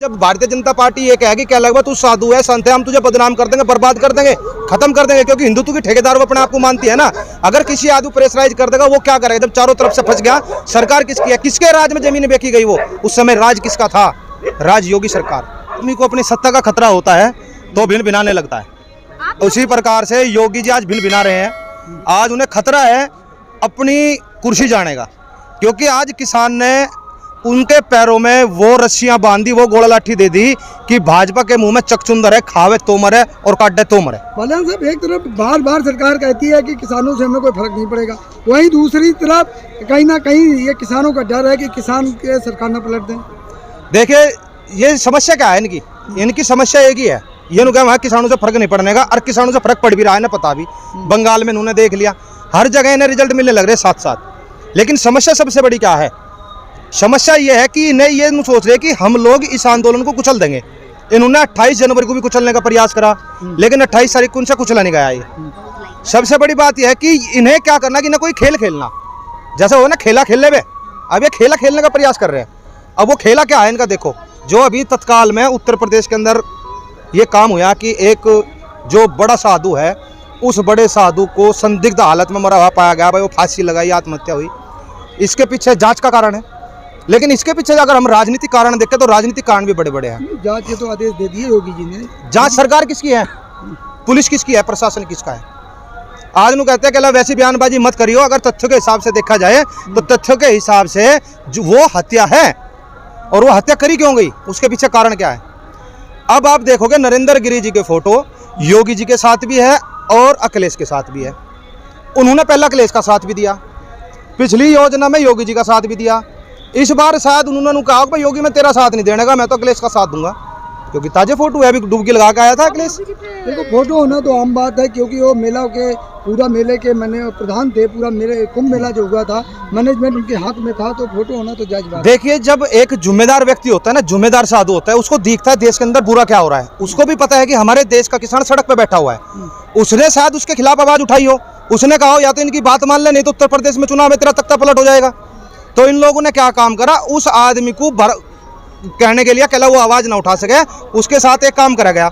जब भारतीय जनता पार्टी ये कहेगी क्या लगभग तू साधु है, संत है, हम तुझे बदनाम कर देंगे, बर्बाद कर देंगे, खत्म कर देंगे, क्योंकि हिंदुत्व की ठेकेदार वो अपने आप को मानती है ना। अगर किसी आदमी प्रेशराइज कर देगा वो क्या करेगा? जब चारों तरफ से फंस गया, सरकार किसकी है, किसके राज में जमीन बेची गई? वो उस समय राज किसका था? राज योगी सरकार। आदमी को अपनी सत्ता का खतरा होता है तो भिन भिनाने लगता है। उसी प्रकार से योगी जी आज भिन भिना रहे हैं। आज उन्हें खतरा है अपनी कुर्सी जाने का, क्योंकि आज किसान ने उनके पैरों में वो रस्सियां बांधी, वो गोला लाठी दे दी कि भाजपा के मुंह में चकचुंदर है, खावे तो मरे और काटे तो मरे। बालन साहब, एक तरफ बार बार सरकार कहती है कि किसानों से हमें कोई फर्क नहीं पड़ेगा, वहीं दूसरी तरफ कहीं ना कहीं ये किसानों का डर है कि किसान के सरकार न पलट दें। देखिए ये समस्या क्या है इनकी समस्या एक ही है, ये नु वहाँ किसानों से फर्क नहीं पड़ने का, और किसानों से फर्क पड़ भी रहा है ना, पता भी। बंगाल में उन्होंने देख लिया, हर जगह इन्हें रिजल्ट मिलने लग रहे साथ साथ। लेकिन समस्या सबसे बड़ी क्या है? समस्या ये है कि इन्हें ये सोच रहे कि हम लोग इस आंदोलन को कुचल देंगे। इन्होंने 28 जनवरी को भी कुचलने का प्रयास करा, लेकिन 28 तारीख को उनसे कुचला नहीं गया। ये सबसे बड़ी बात यह है कि इन्हें क्या करना कि इन्हें कोई खेल खेलना, जैसा हो ना खेला खेलने में, अब ये खेला खेलने का प्रयास कर रहे हैं। अब वो खेला क्या है इनका? देखो, जो अभी तत्काल में उत्तर प्रदेश के अंदर ये काम हुआ कि एक जो बड़ा साधु है, उस बड़े साधु को संदिग्ध हालत में मरा हुआ पाया गया, भाई वो फांसी लगाई, आत्महत्या हुई। इसके पीछे जांच का कारण है, लेकिन इसके पीछे अगर हम राजनीतिक कारण देखें तो राजनीतिक कारण भी बड़े बड़े हैं। जांच के तो आदेश दे दिए योगी जी ने। जांच सरकार किसकी है? पुलिस किसकी है? प्रशासन किसका है? आज नु कहते हैं कि वैसी बयानबाजी मत करियो, अगर तथ्यों के हिसाब से देखा जाए तो तथ्यों के हिसाब से जो वो हत्या है, और वो हत्या करी क्यों गई, उसके पीछे कारण क्या है? अब आप देखोगे नरेंद्र गिरी जी के फोटो योगी जी के साथ भी है और अखिलेश के साथ भी है। उन्होंने पहले अखिलेश का साथ भी दिया, पिछली योजना में योगी जी का साथ भी दिया। इस बार शायद उन्होंने कहा कि योगी मैं तेरा साथ नहीं देने का, मैं तो अखिलेश का साथ दूंगा, क्योंकि ताजे फोटो है, अभी डुबकी लगा के आया था अखिलेश। देखो, फोटो होना तो आम बात है, क्योंकि वो मेला के पूरा मेले के मैंने प्रधान थे, पूरा मेरे कुंभ मेला जो हुआ था मैनेजमेंट उनके हाथ में था, तो फोटो होना तो जायज बात। देखिए, जब एक जिम्मेदार व्यक्ति होता है ना, जिम्मेदार साधु होता है, उसको दिखता है देश के अंदर बुरा क्या हो रहा है, उसको भी पता है कि हमारे देश का किसान सड़क पे बैठा हुआ है। उसने शायद उसके खिलाफ आवाज उठाई हो, उसने कहा हो या तो इनकी बात मान ले, नहीं तो उत्तर प्रदेश में चुनाव में तेरा तख्ता पलट हो जाएगा। तो इन लोगों ने क्या काम करा, उस आदमी को कहने के लिए कहला वो आवाज ना उठा सके, उसके साथ एक काम करा गया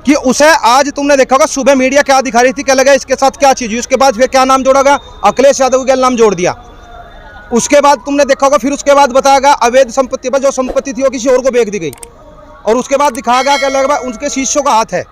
कि उसे, आज तुमने देखा होगा सुबह मीडिया क्या दिखा रही थी, क्या लगा इसके साथ क्या चीज हुई, उसके बाद फिर क्या नाम जोड़ा गया, अखिलेश यादव का नाम जोड़ दिया। उसके बाद तुमने देखा होगा फिर उसके बाद बताया गया अवैध संपत्ति पर जो संपत्ति थी वो किसी और को बेच दी गई, और उसके बाद दिखाया गया क्या लगा उनके शिष्यों का हाथ है।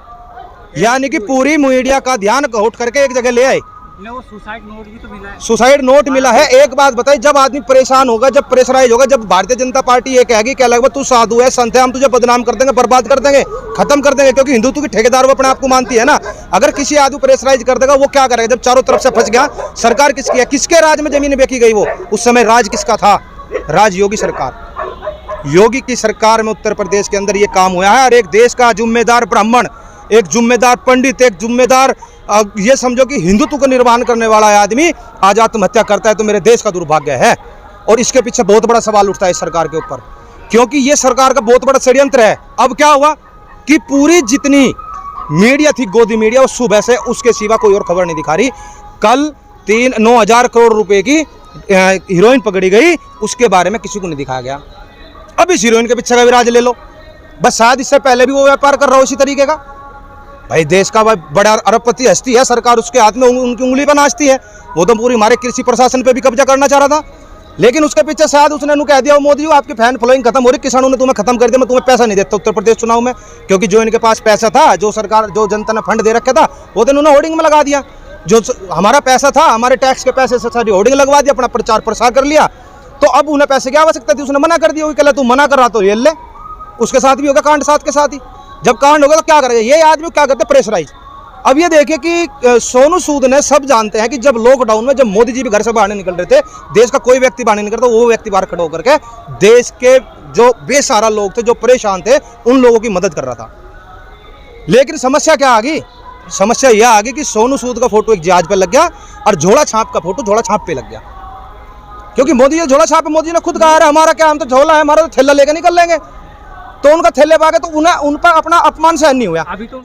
यानी कि पूरी मीडिया का ध्यान उठ करके एक जगह ले आए। वो सुसाइड नोट भी तो मिला है। सुसाइड नोट मिला है। एक बात बताइए, जब आदमी परेशान होगा, जब प्रेशराइज होगा, जब भारतीय जनता पार्टी ये कहेगी क्या लगभग तू साधु है, संत है, हम तुझे बदनाम कर देंगे, बर्बाद कर देंगे, खत्म कर देंगे, क्योंकि हिंदुत्व की ठेकेदार वो अपने आप को मानती है ना। अगर किसी आदमी प्रेशराइज कर देगा वो क्या करेगा? जब चारों तरफ से फंस गया, सरकार किसकी है, किसके राज में जमीन बेची गई? वो उस समय राज किसका था? राज योगी सरकार। योगी की सरकार में उत्तर प्रदेश के अंदर ये काम हुआ है। और एक देश का जिम्मेदार ब्राह्मण, एक जिम्मेदार पंडित, एक जिम्मेदार ये समझो कि हिंदुत्व का निर्वहन करने वाला आदमी आज आत्महत्या करता है, तो मेरे देश का दुर्भाग्य है। और इसके पीछे बहुत बड़ा सवाल उठता है इस सरकार के ऊपर, क्योंकि ये सरकार का बहुत बड़ा षड्यंत्र है। अब क्या हुआ कि पूरी जितनी मीडिया थी, गोदी मीडिया, उस सुबह से उसके सिवा कोई और खबर नहीं दिखा रही। कल 9,000 करोड़ रुपए की हीरोइन पकड़ी गई, उसके बारे में किसी को नहीं दिखाया गया। अब इस हीरोइन के पीछे का विराज ले लो, बस शायद इससे पहले भी वो व्यापार कर रहा हो इसी तरीके का। भाई देश का बड़ा अरबपति हस्ती है, सरकार उसके हाथ में उनकी उंगली पर नाचती है। वो तो पूरी हमारे कृषि प्रशासन पे भी कब्जा करना चाह रहा था, लेकिन उसके पीछे शायद उसने कह दिया, मोदी जी आपकी फैन फॉलोइंग खत्म हो रही, किसानों ने तुम्हें खत्म कर दिया, मैं तुम्हें पैसा नहीं देता उत्तर प्रदेश चुनाव में, क्योंकि जो इनके पास पैसा था, जो सरकार, जो जनता ने फंड दे रखा था, वो तो इन्होंने होर्डिंग में लगा दिया। जो हमारा पैसा था, हमारे टैक्स के पैसे से सारी होर्डिंग लगवा दिया, अपना प्रचार प्रसार कर लिया। तो अब उन्हें पैसे की आवश्यकता थी, उसने मना कर दिया। कहला तू मना कर रहा तो ये ले, उसके साथ भी होगा कांड, साथ के साथ ही। जब कांड होगा तो क्या करेगा ये आदमी? क्या करते? प्रेशराइज। अब ये देखिए कि सोनू सूद ने, सब जानते हैं कि जब लॉकडाउन में, जब मोदी जी भी घर से बाहर नहीं निकल रहे थे, देश का कोई व्यक्ति बाहर नहीं निकलता, वो व्यक्ति बाहर खड़ा होकर के देश के जो बेसहारा लोग थे, जो परेशान थे, उन लोगों की मदद कर रहा था। लेकिन समस्या क्या आ गई? समस्या यह आ गई कि सोनू सूद का फोटो एक जहाज पे लग गया और झोला छाप का फोटो झोला छाप पे लग गया, क्योंकि मोदी जी झोला छाप पे, मोदी ने खुद कहा है हमारा क्या, हम तो झोला है, हमारा तो थैला लेकर निकल लेंगे। तो उनका थैले पाके तो उन पर अपना अपमान सहन नहीं हुआ। अभी तो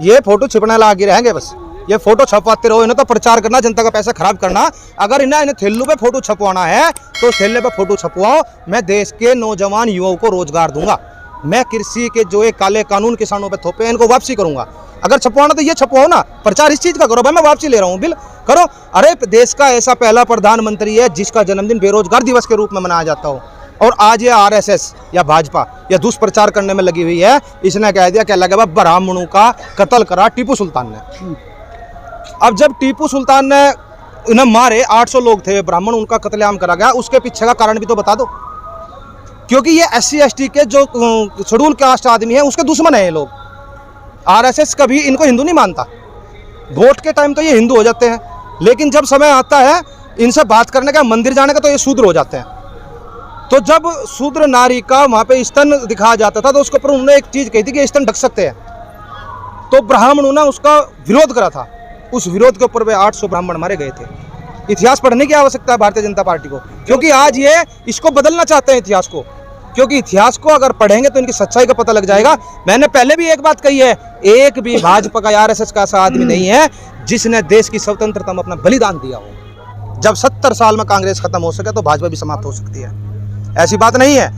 ये फोटो छिपने लगे रहेंगे, बस ये फोटो छपवाते रहो, इन्हें तो प्रचार करना, जनता का पैसा खराब करना। अगर इन्हें थैलों पे फोटो छपवाना है तो थैले पे फोटो छपवाओ, मैं देश के नौजवान युवाओं को रोजगार दूंगा। मैं कृषि के जो एक काले कानून किसानों पे थोपे हैं इनको वापसी करूंगा। अगर छपवाना तो ये छपवाओ ना, प्रचार इस चीज का करो भाई, मैं वापसी ले रहा हूँ, बिल करो। अरे देश का ऐसा पहला प्रधानमंत्री है जिसका जन्मदिन बेरोजगार दिवस के रूप में मनाया जाता हो, और आज ये आरएसएस या भाजपा या दुष्प्रचार करने में लगी हुई है। इसने कह दिया क्या लगा, ब्राह्मणों का कत्ल करा टीपू सुल्तान ने। अब जब टीपू सुल्तान ने इन्हें मारे, 800 लोग थे ब्राह्मण, उनका कत्लेआम करा गया, उसके पीछे का कारण भी तो बता दो। क्योंकि ये SC ST के जो शेड्यूल कास्ट आदमी है उसके दुश्मन है ये लोग। आरएसएस कभी इनको हिंदू नहीं मानता, वोट के टाइम तो ये हिंदू हो जाते हैं, लेकिन जब समय आता है इनसे बात करने का, मंदिर जाने का, तो ये शूद्र हो जाते हैं। तो जब शूद्र नारी का वहाँ पे स्तन दिखाया जाता था तो उसके ऊपर उन्होंने एक चीज़ कही थी कि स्तन ढक सकते हैं, तो ब्राह्मणों ने उसका विरोध करा था। उस विरोध के ऊपर वे 800 ब्राह्मण मारे गए थे। इतिहास पढ़ने की आवश्यकता है भारतीय जनता पार्टी को, क्योंकि आज ये इसको बदलना चाहते हैं इतिहास को, क्योंकि इतिहास को अगर पढ़ेंगे तो इनकी सच्चाई का पता लग जाएगा। मैंने पहले भी एक बात कही है, एक भी भाजपा का आरएसएस का ऐसा आदमी नहीं है जिसने देश की स्वतंत्रता में अपना बलिदान दिया हो। जब 70 साल में कांग्रेस खत्म हो सके तो भाजपा भी समाप्त हो सकती है, ऐसी बात नहीं है।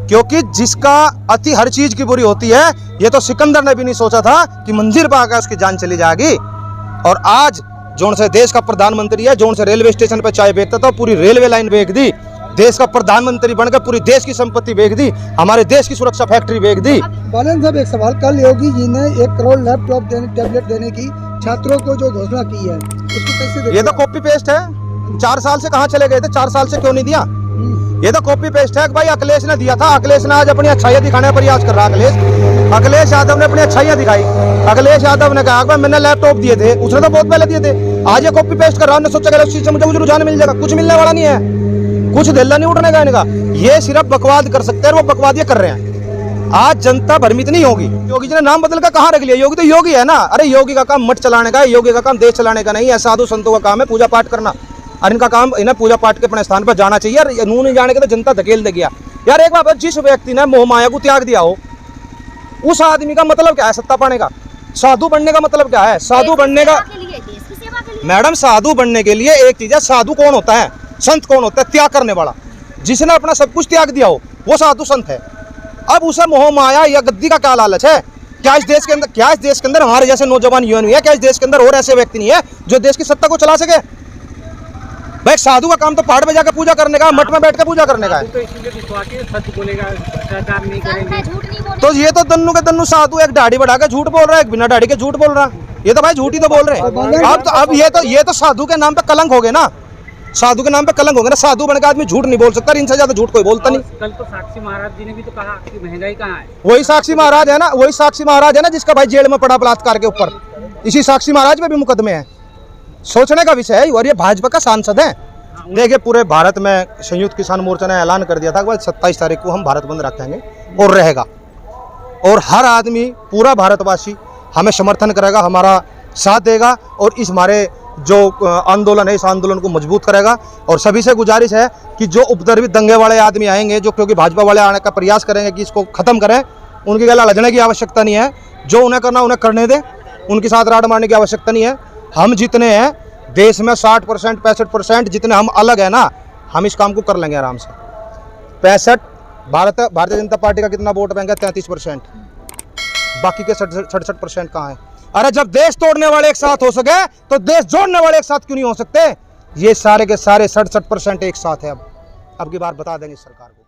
क्योंकि जिसका अति हर चीज की बुरी होती है, ये तो सिकंदर ने भी नहीं सोचा था कि मंदिर पर आकर उसकी जान चली जाएगी। और आज जोन से देश का प्रधानमंत्री है, जोन से रेलवे स्टेशन पर चाय बेचता था, पूरी रेलवे लाइन बेच दी, देश का प्रधानमंत्री बनकर पूरी देश की संपत्ति बेच दी, हमारे देश की सुरक्षा फैक्ट्री बेच दी। बालन साहब एक सवाल, कल योगी जी ने 1 करोड़ लैपटॉप देने, टैबलेट देने की छात्रों को जो घोषणा की है, उसको कैसे देखते ये तो कॉपी पेस्ट है। 4 साल से कहाँ चले गए थे, 4 साल से क्यों नहीं दिया? ये तो कॉपी पेस्ट है। भाई अखिलेश ने दिया था, अखिलेश ने आज अपनी अच्छाइयाँ दिखाने का प्रयास कर रहा है। अखिलेश यादव ने अपनी अच्छाइयाँ दिखाई। अखिलेश यादव ने कहा भाई मैंने लैपटॉप दिए थे, उसने तो बहुत पहले दिए थे, आज ये कॉपी पेस्ट कर रहा है। सोचा उस चीज से मुझे रुझान मिल जाएगा, कुछ मिलने वाला नहीं है, कुछ दिल्ला नहीं उठने का इनका। ये सिर्फ बकवाद कर सकते हैं, वो बकवाद ये कर रहे हैं। आज जनता भ्रमित नहीं होगी। योगी जी ने नाम बदल कर कहाँ रख लिया, योगी तो योगी है ना। अरे योगी का काम मठ चलाने का है, योगी का काम देश चलाने का नहीं है। साधु संतों का काम है पूजा पाठ करना, और इनका काम इन्हें पूजा पाठ के अपने स्थान पर जाना चाहिए। यार नू नहीं जाने के तो जनता धकेल देगी। यार एक बात, जिस व्यक्ति ने मोह माया को त्याग दिया हो, उस आदमी का मतलब क्या है सत्ता पाने का? साधु बनने का मतलब क्या है? साधु बनने का, मैडम साधु बनने के लिए एक चीज है, साधु कौन होता है, संत कौन होता है? त्याग करने वाला, जिसने अपना सब कुछ त्याग दिया हो वो साधु संत है। अब उसे मोह माया या गद्दी का क्या लालच है? क्या इस देश के अंदर हमारे जैसे नौजवान युवा नहीं है? क्या इस देश के अंदर और ऐसे व्यक्ति नहीं है जो देश की सत्ता को चला सके? भाई साधु का काम तो पहाड़ में जाकर पूजा करने का, मठ में बैठ कर पूजा करने का है। तो इसलिए विश्वास है, सच बोलेगा, भ्रष्टाचार नहीं करेंगे। तो ये तो दन्नू के दन्नू साधु, एक दाढ़ी बढ़ा के झूठ बोल रहा है, एक बिना दाढ़ी के झूठ बोल रहा है। ये तो भाई झूठ ही तो बोल रहे हैं। अब ये तो साधु के नाम पे कलंक हो गए ना, साधु के नाम पे कलंक हो गया ना। साधु बनकर आदमी झूठ नहीं बोल सकता, इनसे ज्यादा झूठ कोई बोलता नहीं। कल तो साक्षी महाराज जी ने भी तो कहा कि महंगाई कहाँ है। वही साक्षी महाराज है ना, वही साक्षी महाराज है ना जिसका भाई जेल में पड़ा बलात्कार के ऊपर। इसी साक्षी महाराज पे भी मुकदमे हैं, सोचने का विषय है। और ये भाजपा का सांसद है। देखिए पूरे भारत में संयुक्त किसान मोर्चा ने ऐलान कर दिया था कि 27 तारीख को हम भारत बंद रखेंगे और रहेगा, और हर आदमी पूरा भारतवासी हमें समर्थन करेगा, हमारा साथ देगा, और इस हमारे जो आंदोलन है इस आंदोलन को मजबूत करेगा। और सभी से गुजारिश है कि जो उपद्रवी दंगे वाले आदमी आएंगे, जो क्योंकि भाजपा वाले आने का प्रयास करेंगे कि इसको खत्म करें, उनकी गला लजने की आवश्यकता नहीं है। जो उन्हें करना उन्हें करने दें, उनके साथ राड मारने की आवश्यकता नहीं है। हम जितने हैं देश में 60% 65% जितने हम अलग है ना, हम इस काम को कर लेंगे आराम से। 65 भारतीय जनता पार्टी का कितना वोट बैंक है? 33%। बाकी के 67% कहाँ है? अरे जब देश तोड़ने वाले एक साथ हो सके तो देश जोड़ने वाले एक साथ क्यों नहीं हो सकते? ये सारे के सारे 67% एक साथ है। अब की बार बता देंगे सरकार को।